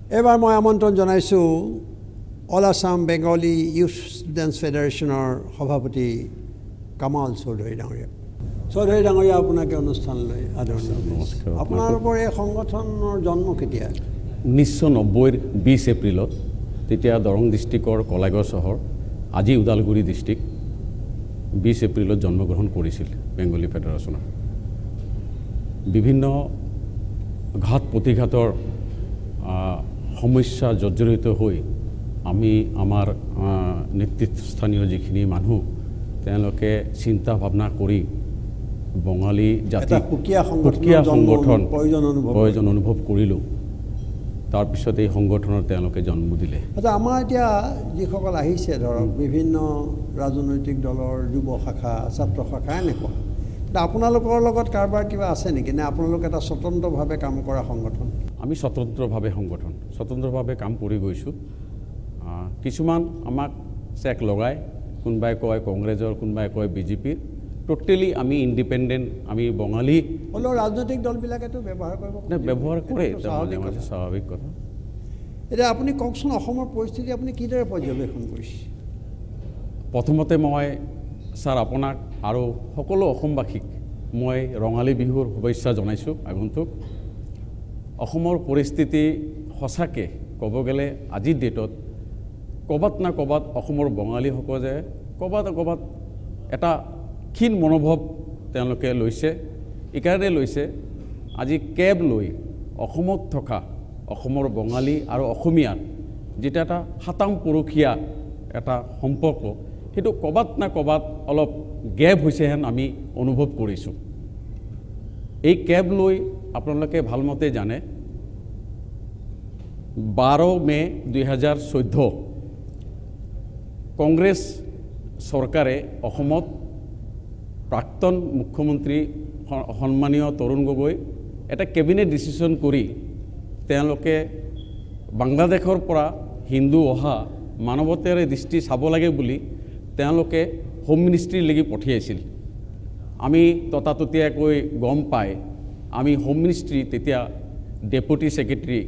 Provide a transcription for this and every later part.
এবাৰ মই আমন্ত্ৰণ জনাইছোঁ All Assam Bengali youth students ফেডাৰেশ্যনৰ সভাপতি কামাল চৌধুৰী ডাঙৰীয়া। চৌধুৰী ডাঙৰীয়া, আপোনাকে অনুষ্ঠানলৈ আদৰণি। নমস্কাৰ। আপোনালোকৰ এই সংগঠনৰ জন্ম কেতিয়া? 1990 20 এপ্ৰিলত, তেতিয়া দৰং ডিষ্ট্ৰিক্টৰ কলাগড় চহৰ, আজি ওদালগুৰি ডিষ্ট্ৰিক্ট, 20 এপ্ৰিলত জন্মগ্ৰহণ কৰিছিল বেংগলী ফেডাৰেশ্যনৰ। বিভিন্ন ঘাত প্ৰতিঘাতৰ সমস্যা জৰ্জৰিত হৈ আমি আমাৰ নেতৃত্বস্থানীয় যিখিনি মানুহ তেওঁলোকে চিন্তা ভাৱনা কৰি বঙালী জাতিৰ সুকীয়া সংগঠন প্ৰয়োজন অনুভৱ কৰিলোঁ। তাৰপিছত এই সংগঠনৰ তেওঁলোকে জন্ম দিলে। আচ্ছা, আমাৰ এতিয়া যিসকল আহিছে ধৰক বিভিন্ন ৰাজনৈতিক দলৰ যুৱ শাখা, ছাত্ৰ শাখা এনেকুৱা, আপোনালোকৰ লগত কাৰোবাৰ কিবা আছে নেকি, নে আপোনালোক এটা স্বতন্ত্ৰভাৱে কাম কৰা সংগঠন? আমি স্বতন্ত্ৰভাৱে কাম কৰি গৈছোঁ। কিছুমান আমাক চেক লগায়, কোনোবাই কয় কংগ্ৰেছৰ, কোনোবাই কয় বিজেপিৰ। টোটেলি আমি ইণ্ডিপেণ্ডেণ্ট, আমি বঙালী। হ'লেও ৰাজনৈতিক দলবিলাকেতো ব্যৱহাৰ কৰিব, ব্যৱহাৰ কৰে, স্বাভাৱিক কথা। এতিয়া আপুনি কওকচোন, অসমৰ পৰিস্থিতি আপুনি কিদৰে পৰ্যবেক্ষণ কৰিছে? প্ৰথমতে মই ছাৰ আপোনাক আৰু সকলো অসমবাসীক মই ৰঙালী বিহুৰ শুভেচ্ছা জনাইছোঁ আগন্তুক। অসমৰ পৰিস্থিতি সঁচাকৈ ক'ব গ'লে আজিৰ ডেটত ক'ৰবাত না ক'ৰবাত অসমৰ বঙালীসকলে ক'ৰবাত এটা ক্ষীণ মনোভাৱ তেওঁলোকে লৈছে। এইকাৰণে লৈছে, আজি কেব লৈ অসমত থকা অসমৰ বঙালী আৰু অসমীয়াৰ যিটো এটা সাতাম পৰখীয়া এটা সম্পৰ্ক, সেইটো ক'ৰবাত না ক'ৰবাত অলপ গেপ হৈছে হেন আমি অনুভৱ কৰিছোঁ। এই কেব লৈ আপোনালোকে ভালমতে জানে, 12 মে 2014 কংগ্ৰেছ চৰকাৰে অসমত প্ৰাক্তন মুখ্যমন্ত্ৰী সন্মানীয় তৰুণ গগৈ এটা কেবিনেট ডিচিশ্যন কৰি তেওঁলোকে বাংলাদেশৰ পৰা হিন্দু অহা মানৱতাৰে দৃষ্টি চাব লাগে বুলি তেওঁলোকে হোম মিনিষ্ট্ৰীলৈকে পঠিয়াইছিল। আমি ততাততীয়াকৈ গম পাই আমি হোম মিনিষ্ট্ৰী তেতিয়া ডেপুটি ছেক্ৰেটাৰী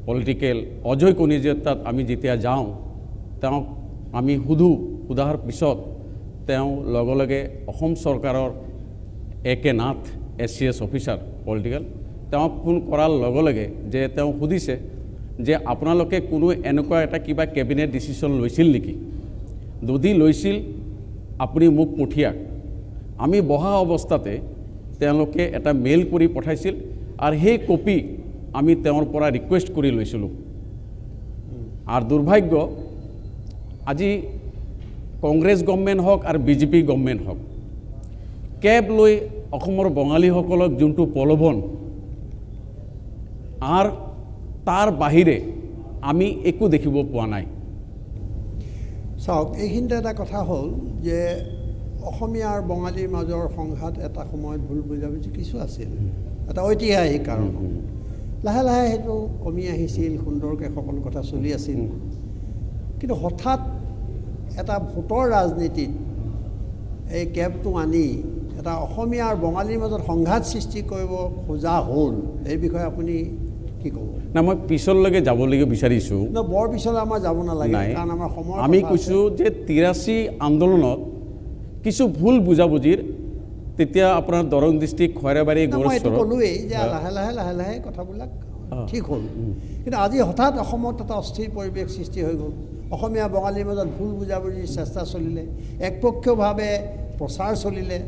পলিটিকেল অজয় কনিজৰ তাত আমি যেতিয়া যাওঁ, তেওঁক আমি সোধাৰ পিছত তেওঁ লগে লগে অসম চৰকাৰৰ একে নাথ SCS অফিচাৰ পলিটিকেল, তেওঁক ফোন কৰাৰ লগে লগে যে তেওঁ সুধিছে যে আপোনালোকে কোনো এনেকুৱা এটা কিবা কেবিনেট ডিচিশ্যন লৈছিল নেকি? যদি লৈছিল আপুনি মোক পঠিয়াক। আমি বহা অৱস্থাতে তেওঁলোকে এটা মেইল কৰি পঠাইছিল আৰু সেই কপি আমি তেওঁৰ পৰা ৰিকুৱেষ্ট কৰি লৈছিলোঁ। আৰু দুৰ্ভাগ্য, আজি কংগ্ৰেছ গভৰ্ণমেণ্ট হওক আৰু বিজেপি গভৰ্ণমেণ্ট হওক, কেব লৈ অসমৰ বঙালীসকলক যোনটো প্ৰলোভন, আৰু তাৰ বাহিৰে আমি একো দেখিব পোৱা নাই। চাওক, এইখিনিতে এটা কথা হ'ল যে অসমীয়া আৰু বঙালীৰ মাজৰ সংঘাত এটা সময়ত ভুল বুজাবুজি কিছু আছিল, এটা ঐতিহাসিক কাৰণ। লাহে লাহে সেইটো কমি আহিছিল, সুন্দৰকৈ সকলো কথা চলি আছিল। কিন্তু হঠাৎ এটা ভোটৰ ৰাজনীতিত এই কেবটো আনি এটা অসমীয়া আৰু বঙালীৰ মাজত সংঘাত সৃষ্টি কৰিব খোজা হ'ল, এই বিষয়ে আপুনি কি ক'ব? না, মই পিছলৈকে যাবলৈকে বিচাৰিছোঁ। বৰ পিছলৈ আমাৰ যাব নালাগে, কাৰণ আমাৰ সময়। আমি কৈছোঁ যে 83 আন্দোলনত কিছু ভুল বুজাবুজিৰ, তেতিয়া আপোনাৰ দৰং ডিষ্ট্ৰিক্ট খৈৰাবাৰী গড়চৰত ক'লোৱেই যে লাহে লাহে কথাবিলাক ঠিক হ'ল। কিন্তু আজি হঠাৎ অসমত এটা অস্থিৰ পৰিৱেশ সৃষ্টি হৈ গ'ল। অসমীয়া বঙালীৰ মাজত ভুল বুজাবুজিৰ চেষ্টা চলিলে, একপক্ষীয়ভাৱে প্ৰচাৰ চলিলে,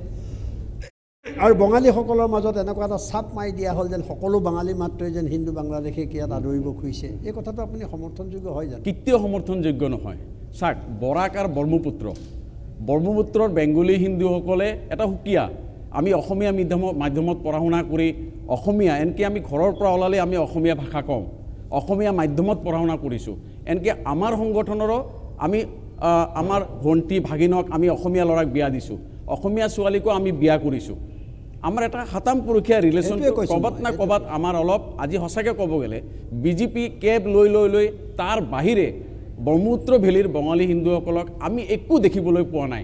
আৰু বঙালীসকলৰ মাজত এনেকুৱা এটা চাপ মাৰি দিয়া হ'ল যেন সকলো বাঙালী মাত্ৰই যেন হিন্দু বাংলাদেশে ইয়াত আদৰিব খুজিছে। এই কথাটো আপুনি সমৰ্থনযোগ্য হয় জানো? কেতিয়াও সমৰ্থনযোগ্য নহয়। চাওক, বৰাক আৰু ব্ৰহ্মপুত্ৰৰ বেংগলী হিন্দুসকলে এটা সুকীয়া, আমি অসমীয়া মাধ্যমত পঢ়া শুনা কৰি অসমীয়া, এনকৈ আমি ঘৰৰ পৰা ওলালে আমি অসমীয়া ভাষা কওঁ, অসমীয়া মাধ্যমত পঢ়া শুনা কৰিছোঁ। এনকৈ আমাৰ সংগঠনৰো আমি আমাৰ ভণ্টি ভাগিনক আমি অসমীয়া ল'ৰাক বিয়া দিছোঁ, অসমীয়া ছোৱালীকো আমি বিয়া কৰিছোঁ। আমাৰ এটা সাতাম পৰখীয়া ৰিলেশ্যন ক'ৰবাত না ক'ৰবাত আমাৰ অলপ, আজি সঁচাকৈ ক'ব গ'লে বিজেপি কেব লৈ তাৰ বাহিৰে ব্ৰহ্মপুত্ৰ ভেলীৰ বঙালী হিন্দুসকলক আমি একো দেখিবলৈ পোৱা নাই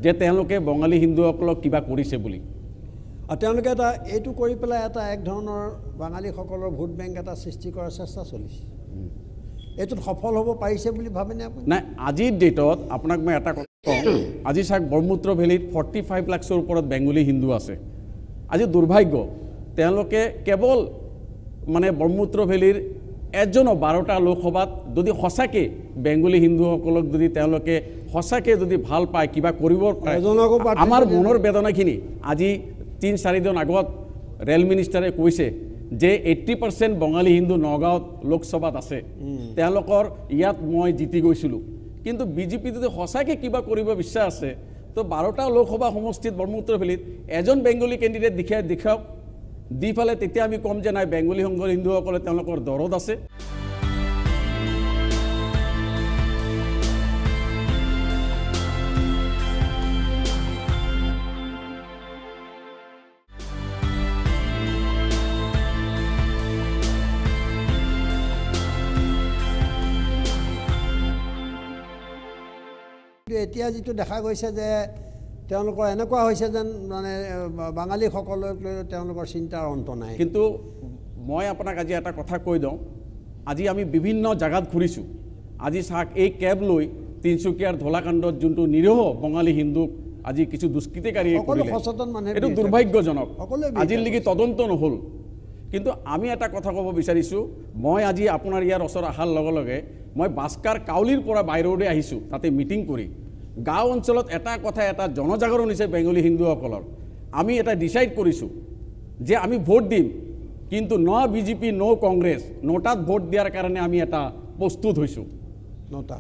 যে তেওঁলোকে বঙালী হিন্দুসকলক কিবা কৰিছে বুলি। আৰু তেওঁলোকে এটা এইটো কৰি পেলাই এটা এক ধৰণৰ বাঙালীসকলৰ ভোট বেংক এটা সৃষ্টি কৰাৰ চেষ্টা চলিছে এইটোত সফল হ'ব পাৰিছে বুলি ভাবেনে আপুনি নাই আজিৰ ডেটত আপোনাক মই এটা কথা কওঁ আজি চাওক ব্ৰহ্মপুত্ৰ ভেলীত 45 লাখৰ ওপৰত বেংগলী হিন্দু আছে আজি দুৰ্ভাগ্য তেওঁলোকে কেৱল মানে ব্ৰহ্মপুত্ৰ ভেলীৰ এজনো 12টা লোকসভাত যদি সঁচাকৈ বেংগলী হিন্দুসকলক যদি তেওঁলোকে সঁচাকৈ যদি ভাল পায় কিবা কৰিব পাৰে আমাৰ মনৰ বেদনাখিনি আজি 3-4 দিন আগত ৰেল মিনিষ্টাৰে কৈছে যে 80% বঙালী হিন্দু নগাঁৱত লোকসভাত আছে তেওঁলোকৰ ইয়াত মই জিতি গৈছিলোঁ কিন্তু বিজেপি যদি সঁচাকৈ কিবা কৰিব বিশ্বাস আছে তো 12টা লোকসভা সমষ্টিত ব্ৰহ্মপুত্ৰ ভেলীত এজন বেংগলী কেণ্ডিডেট দেখাওক দি ফালে তেতিয়া আমি কম যে নাই বেংগলী হিন্দুসকলে তেওঁলোকৰ দৰদ আছে এতিয়া যেটো দেখা গৈছে যে তেওঁলোকৰ এনেকুৱা হৈছে যেন মানে বাঙালীসকলক লৈ তেওঁলোকৰ চিন্তাৰ অন্ত নাই কিন্তু মই আপোনাক আজি এটা কথা কৈ দিওঁ আজি আমি বিভিন্ন জায়গাত ঘূৰিছোঁ আজি চাওক এই কেব লৈ তিনচুকীয়াৰ ধলাকাণ্ডত যোনটো নিৰহ বঙালী হিন্দুক আজি কিছু দুষ্কৃতিকাৰীয়ে কৰিলে এইটো দুৰ্ভাগ্যজনক আজিলৈকে তদন্ত নহ'ল কিন্তু আমি এটা কথা ক'ব বিচাৰিছোঁ মই আজি আপোনাৰ ইয়াৰ ওচৰত অহাৰ লগে লগে মই বাস্কাৰ কাউলিৰ পৰা বাহিৰলৈ আহিছোঁ তাতে মিটিং কৰি গাঁও অঞ্চলত এটা কথা এটা জনজাগৰণ হৈছে বেংগলী হিন্দুসকলৰ আমি এটা ডিচাইড কৰিছোঁ যে আমি ভোট দিম কিন্তু ন বিজেপি ন কংগ্ৰেছ নটাত ভোট দিয়াৰ কাৰণে আমি এটা প্ৰস্তুত হৈছোঁ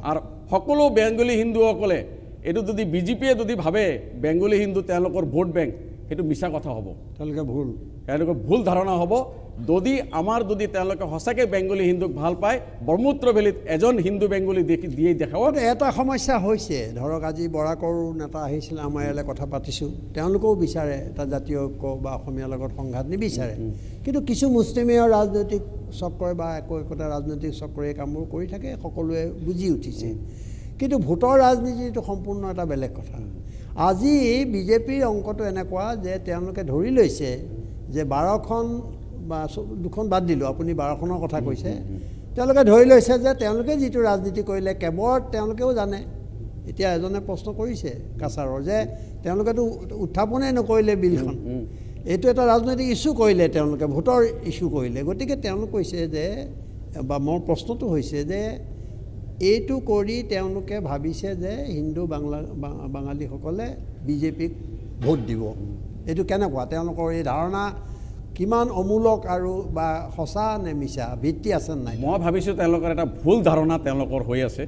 আৰু সকলো বেংগলী হিন্দুসকলে এইটো যদি বিজেপিয়ে যদি ভাবে বেংগলী হিন্দু তেওঁলোকৰ ভোট বেংক সেইটো মিছা কথা হ'ব তেওঁলোকৰ ভুল ধাৰণা হ'ব যদি আমাৰ যদি তেওঁলোকে সঁচাকৈ বেংগলী হিন্দুক ভাল পায় ব্ৰহ্মপুত্ৰ ভেলীত এজন হিন্দু বেংগলী দিয়ে দেখাব এটা সমস্যা হৈছে ধৰক আজি বৰাকৰো নেতা আহিছিল আমাৰ ইয়ালৈ কথা পাতিছোঁ তেওঁলোকেও বিচাৰে এটা জাতীয় ঐক্য বা অসমীয়াৰ লগত সংঘাত নিবিচাৰে কিন্তু কিছু মুছলিমীয় ৰাজনৈতিক চক্ৰই বা একোটা ৰাজনৈতিক চক্ৰই এই কামবোৰ কৰি থাকে সকলোৱে বুজি উঠিছে কিন্তু ভোটৰ ৰাজনীতিটো সম্পূৰ্ণ এটা বেলেগ কথা আজি বিজেপিৰ অংকটো এনেকুৱা যে তেওঁলোকে ধৰি লৈছে যে 12খন বা 2খন বাদ দিলোঁ আপুনি 12খনৰ কথা কৈছে তেওঁলোকে ধৰি লৈছে যে তেওঁলোকে যিটো ৰাজনীতি কৰিলে কেৱল তেওঁলোকেও জানে এতিয়া এজনে প্ৰশ্ন কৰিছে কাছাৰৰ যে তেওঁলোকেতো উত্থাপনেই নকৰিলে বিলখন এইটো এটা ৰাজনৈতিক ইছ্যু কৰিলে তেওঁলোকে ভোটৰ ইছ্যু কৰিলে গতিকে তেওঁলোক কৈছে যে বা মোৰ প্ৰশ্নটো হৈছে যে এইটো কৰি তেওঁলোকে ভাবিছে যে হিন্দু বাঙালীসকলে বিজেপিক ভোট দিব এইটো কেনেকুৱা তেওঁলোকৰ এই ধাৰণা কিমান অমূলক আৰু বা সঁচা নে মিছা ভিত্তি আছে নাই মই ভাবিছোঁ তেওঁলোকৰ এটা ভুল ধাৰণা তেওঁলোকৰ হৈ আছে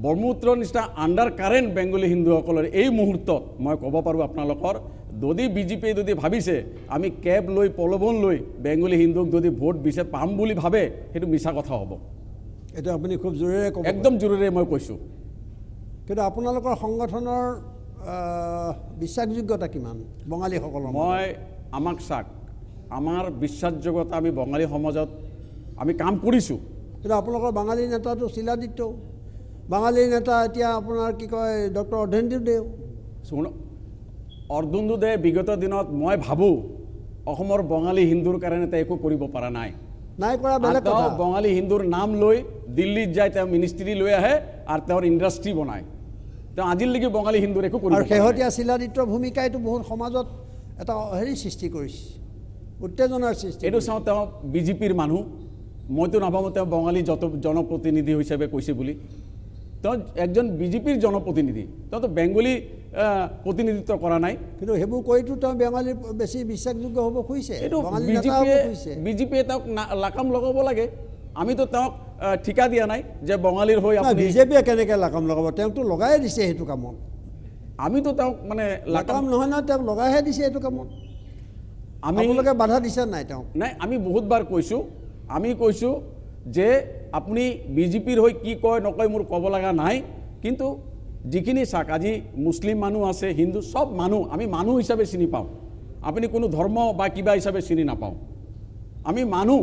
ব্ৰহ্মপুত্ৰ নিচিনা আণ্ডাৰ কাৰেণ্ট বেংগলী হিন্দুসকলৰ এই মুহূৰ্তত মই ক'ব পাৰোঁ আপোনালোকৰ যদি বিজেপিয়ে যদি ভাবিছে আমি কেব লৈ প্ৰলোভন লৈ বেংগলী হিন্দুক যদি ভোট পাম বুলি ভাবে সেইটো মিছা কথা হ'ব এইটো আপুনি খুব জোৰেৰে ক'ব একদম জোৰেৰে মই কৈছোঁ কিন্তু আপোনালোকৰ সংগঠনৰ বিশ্বাসযোগ্যতা কিমান বঙালীসকলৰ মই আমাক চাক আমাৰ বিশ্বাসযোগ্যতা আমি বঙালী সমাজত আমি কাম কৰিছোঁ কিন্তু আপোনালোকৰ বাঙালী নেতাটো শিলাদিত্য বাঙালী নেতা এতিয়া আপোনাৰ কি কয় ডক্টৰ অৰ্ধেন্দু দেও অৰ্ধেন্দু দে বিগত দিনত মই ভাবোঁ অসমৰ বঙালী হিন্দুৰ কাৰণে তেওঁ একো কৰিব পৰা নাই কৰা বেলেগ কথা বঙালী হিন্দুৰ নাম লৈ দিল্লীত যায় তেওঁ মিনিষ্ট্ৰী লৈ আহে আৰু তেওঁৰ ইণ্ডাষ্ট্ৰী বনায় তেওঁ আজিলৈকে বঙালী হিন্দুৰ একো কৰিব শেহতীয়া শিলাদিত্যৰ ভূমিকাইটো বহুত সমাজত এটা হেৰি সৃষ্টি কৰিছে উত্তেজনাৰ সৃষ্টি এইটো চাওঁ তেওঁ বিজেপিৰ মানুহ মইতো নাভাবোঁ তেওঁ বঙালী জনপ্ৰতিনিধি হিচাপে কৈছে বুলি তেওঁ একজন বিজেপিৰ জনপ্ৰতিনিধি তেওঁতো বেংগলী প্ৰতিনিধিত্ব কৰা নাই কিন্তু সেইবোৰ কৈতো তেওঁ বেঙালী বেছি বিশ্বাসযোগ্য হ'ব খুজিছে এইটো বিজেপিয়ে তেওঁক লাকাম লগাব লাগে আমিতো তেওঁক ঠিকা দিয়া নাই যে বঙালীৰ হৈ বিজেপিয়ে কেনেকৈ লাকাম লগাব তেওঁকতো লগাই দিছে সেইটো কামত আমিতো তেওঁক মানে লাকাম নহয় নহয় তেওঁক লগাইহে দিছে এইটো কামত আপোনালোকে বাধা দিছে নাই তেওঁক নাই আমি বহুতবাৰ কৈছোঁ আমি কৈছোঁ যে আপুনি বিজেপিৰ হৈ কি কয় নকয় মোৰ ক'ব লগা নাই কিন্তু যিখিনি চাক আজি মুছলিম মানুহ আছে হিন্দু সব মানুহ আমি মানুহ হিচাপে চিনি পাওঁ আপুনি কোনো ধৰ্ম বা কিবা হিচাপে চিনি নাপাওঁ আমি মানুহ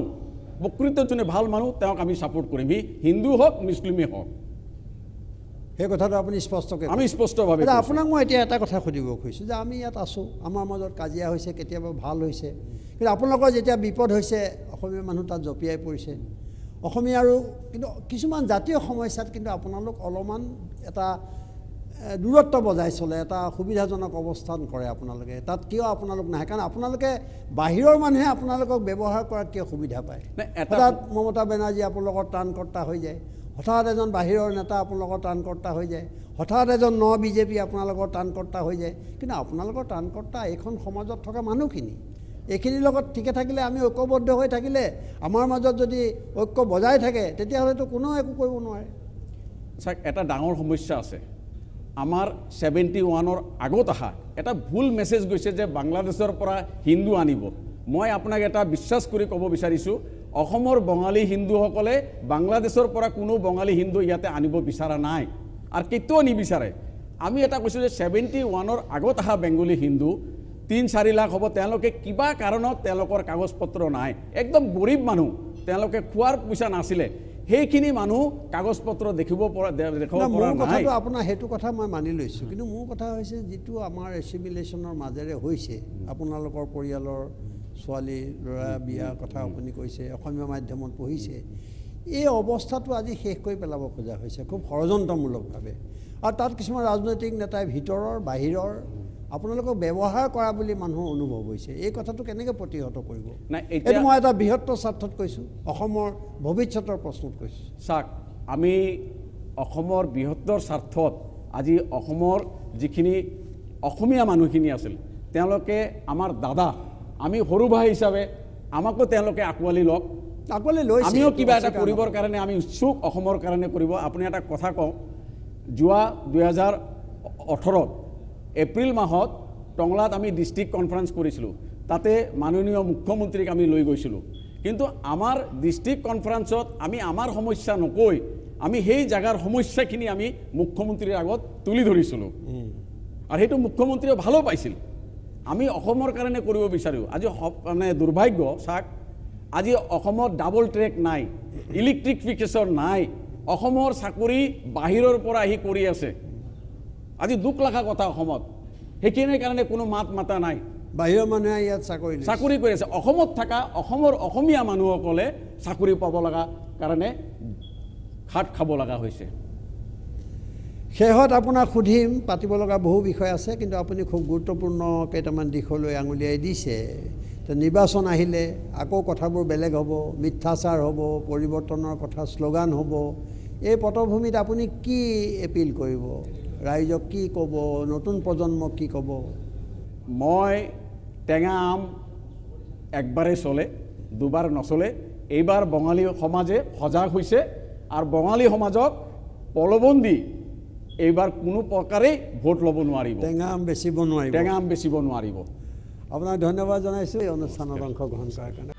প্ৰকৃত যোনে ভাল মানুহ তেওঁক আমি ছাপোৰ্ট কৰিম সি হিন্দু হওক মুছলিমেই হওক সেই কথাটো আপুনি স্পষ্টকৈ আমি স্পষ্টভাৱে কৈছোঁ। আপোনাক মই এতিয়া এটা কথা সুধিব খুজিছোঁ যে আমি ইয়াত আছোঁ, আমাৰ মাজত কাজিয়া হৈছে, কেতিয়াবা ভাল হৈছে, কিন্তু আপোনালোকৰ যেতিয়া বিপদ হৈছে অসমীয়া মানুহ তাত জঁপিয়াই পৰিছে। অসমীয়াৰো কিন্তু কিছুমান জাতীয় সমস্যাত কিন্তু আপোনালোক অলপমান এটা দূৰত্ব বজাই চলে, এটা সুবিধাজনক অৱস্থান কৰে আপোনালোকে। তাত কিয় আপোনালোক নাহে? কাৰণ আপোনালোকে বাহিৰৰ মানুহে আপোনালোকক ব্যৱহাৰ কৰাত কিয় সুবিধা পায়? হঠাৎ মমতা বেনাৰ্জী আপোনালোকৰ ত্ৰাণকৰ্তা হৈ যায়, হঠাৎ এজন বাহিৰৰ নেতা আপোনালোকৰ ত্ৰাণকৰ্তা হৈ যায়, হঠাৎ এজন বিজেপি আপোনালোকৰ ত্ৰাণকৰ্তা হৈ যায়, কিন্তু আপোনালোকৰ ত্ৰাণকৰ্তা এইখন সমাজত থকা মানুহখিনি। এইখিনিৰ লগত ঠিকে থাকিলে, আমি ঐক্যবদ্ধ হৈ থাকিলে, আমাৰ মাজত যদি ঐক্য বজাই থাকে, তেতিয়াহ'লেতো কোনেও একো কৰিব নোৱাৰে। চাওক, এটা ডাঙৰ সমস্যা আছে। আমাৰ 71ৰ আগত অহা এটা ভুল মেছেজ গৈছে যে বাংলাদেশৰ পৰা হিন্দু আনিব। মই আপোনাক এটা বিশ্বাস কৰি ক'ব বিচাৰিছোঁ, অসমৰ বঙালী হিন্দুসকলে বাংলাদেশৰ পৰা কোনো বঙালী হিন্দু ইয়াতে আনিব বিচৰা নাই আৰু কেতিয়াও নিবিচাৰে। আমি এটা কৈছোঁ যে 71ৰ আগত অহা বেংগলী হিন্দু 3-4 লাখ হ'ব। তেওঁলোকে কিবা কাৰণত তেওঁলোকৰ কাগজ পত্ৰ নাই, একদম গৰীব মানুহ, তেওঁলোকে খোৱাৰ পইচা নাছিলে। সেইখিনি মানুহ কাগজ পত্ৰ দেখিব পৰা নাই। আপোনাৰ সেইটো কথা মই মানি লৈছোঁ, কিন্তু মোৰ কথা হৈছে যিটো আমাৰ এছিমিলেশ্যনৰ মাজেৰে হৈছে, আপোনালোকৰ পৰিয়ালৰ ছোৱালী ল'ৰা বিয়াৰ কথা আপুনি কৈছে, অসমীয়া মাধ্যমত পঢ়িছে, এই অৱস্থাটো আজি শেষ কৰি পেলাব খোজা হৈছে খুব ষড়যন্ত্ৰমূলকভাৱে। আৰু তাত কিছুমান ৰাজনৈতিক নেতাই ভিতৰৰ বাহিৰৰ আপোনালোকক ব্যৱহাৰ কৰা বুলি মানুহৰ অনুভৱ হৈছে। এই কথাটো কেনেকৈ প্ৰতিহত কৰিব? এইটো মই এটা বৃহত্তৰ স্বাৰ্থত কৈছোঁ, অসমৰ ভৱিষ্যতৰ প্ৰশ্নত কৈছোঁ। চাওক, আমি অসমৰ বৃহত্তৰ স্বাৰ্থত আজি অসমৰ যিখিনি অসমীয়া মানুহখিনি আছিল, তেওঁলোকে আমাৰ দাদা, আমি সৰু ভাই হিচাপে আমাকো তেওঁলোকে আঁকোৱালি লওক, আমিও কিবা এটা কৰিবৰ কাৰণে আমি উৎসুক, অসমৰ কাৰণে কৰিব। আপুনি এটা কথা কওঁ, যোৱা 2018 এপ্ৰিল মাহত টংলাত আমি ডিষ্ট্ৰিক্ট কনফাৰেন্স কৰিছিলোঁ, তাতে মাননীয় মুখ্যমন্ত্ৰীক আমি লৈ গৈছিলোঁ। কিন্তু আমাৰ ডিষ্ট্ৰিক্ট কনফাৰেন্সত আমি আমাৰ সমস্যা নকৈ আমি সেই জাগাৰ সমস্যাখিনি আমি মুখ্যমন্ত্ৰীৰ আগত তুলি ধৰিছিলোঁ, আৰু সেইটো মুখ্যমন্ত্ৰীয়ে ভালো পাইছিল। আমি অসমৰ কাৰণে কৰিব বিচাৰোঁ। আজি মানে দুৰ্ভাগ্য, চাওক, আজি অসমত ডাবল ট্ৰেক নাই, ইলেক্ট্ৰিফিকেশ্যন নাই, অসমৰ চাকৰি বাহিৰৰ পৰা আহি কৰি আছে। আজি দুখ লগা কথা, অসমত সেইখিনিৰ কাৰণে কোনো মাত মাতা নাই। বাহিৰৰ মানুহে ইয়াত চাকৰি কৰি আছে। অসমত থকা অসমৰ অসমীয়া মানুহসকলে চাকৰি পাব লগা কাৰণে খাট খাব লগা হৈছে। শেষত আপোনাক সুধিম, পাতিব লগা বহু বিষয় আছে, কিন্তু আপুনি খুব গুৰুত্বপূৰ্ণ কেইটামান দিশলৈ আঙুলিয়াই দিছে। তো নিৰ্বাচন আহিলে আকৌ কথাবোৰ বেলেগ হ'ব, মিথ্যাচাৰ হ'ব, পৰিৱৰ্তনৰ কথা শ্লোগান হ'ব। এই পটভূমিত আপুনি কি এপিল কৰিব? ৰাইজক কি ক'ব? নতুন প্ৰজন্মক কি ক'ব? মই টেঙা আম একবাৰেই চলে, দুবাৰ নচলে। এইবাৰ বঙালী সমাজে সজাগ হৈছে আৰু বঙালী সমাজক প্ৰলোভন এইবাৰ কোনো প্ৰকাৰেই ভোট ল'ব নোৱাৰিব, টেঙা আম বেচিব নোৱাৰিব। আপোনাক ধন্যবাদ জনাইছোঁ এই অনুষ্ঠানত অংশগ্ৰহণ কৰাৰ কাৰণে।